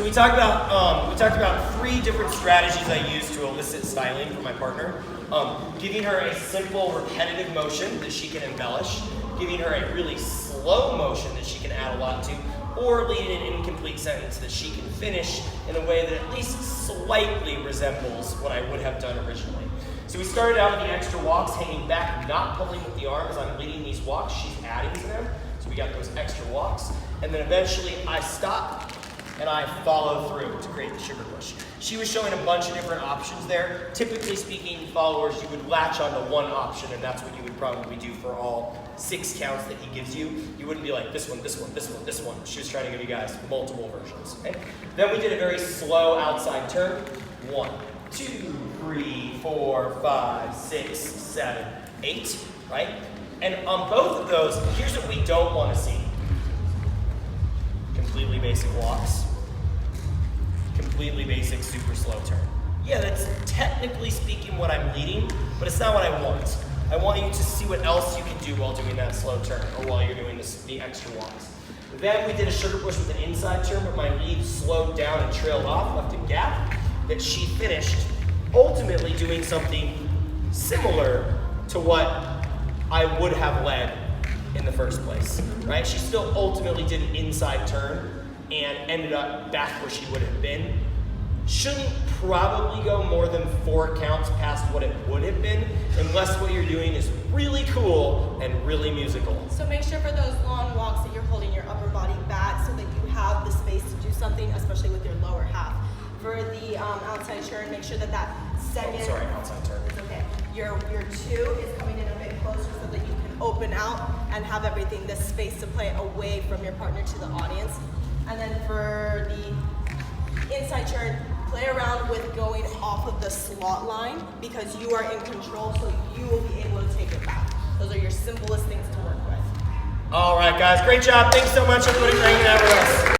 we talked about 3 different strategies I use to elicit styling from my partner. Giving her a simple, repetitive motion that she can embellish, giving her a really slow motion that she can add a lot to, or leading an incomplete sentence that she can finish in a way that at least slightly resembles what I would have done originally. So we started out with the extra walks, hanging back, not pulling with the arm as I'm leading these walks. She's adding to them. So we got those extra walks. And then eventually I stop and I follow through to create the sugar push. She was showing a bunch of different options there. Typically speaking, followers, you would latch onto one option, and that's what you would probably do for all 6 counts that he gives you. You wouldn't be like, this one, this one, this one, this one. She was trying to give you guys multiple versions. Okay? Then we did a very slow outside turn. 1, 2, 3, 4, 5, 6, 7, 8, right? And on both of those, here's what we don't want to see. Completely basic walks. Completely basic, super slow turn. Yeah, that's technically speaking what I'm leading, but it's not what I want. I want you to see what else you can do while doing that slow turn, or while you're doing the extra walks. Then we did a sugar push with an inside turn, but my lead slowed down and trailed off, left a gap that she finished, ultimately doing something similar to what I would have led in the first place, right? She still ultimately did an inside turn and ended up back where she would have been. Shouldn't probably go more than 4 counts past what it would have been, unless what you're doing is really cool and really musical. So make sure for those long walks that you're holding your upper body back so that you have the space to do something, especially with your lower half. For the outside turn, make sure that that second... outside turn. It's okay. Your 2 is coming in a bit closer so that you can open out and have everything, this space to play away from your partner to the audience. And then for the inside turn, play around with going off of the slot line because you are in control, so you will be able to take it back. Those are your simplest things to work with. All right, guys, great job. Thanks so much, everybody, for hanging out with us.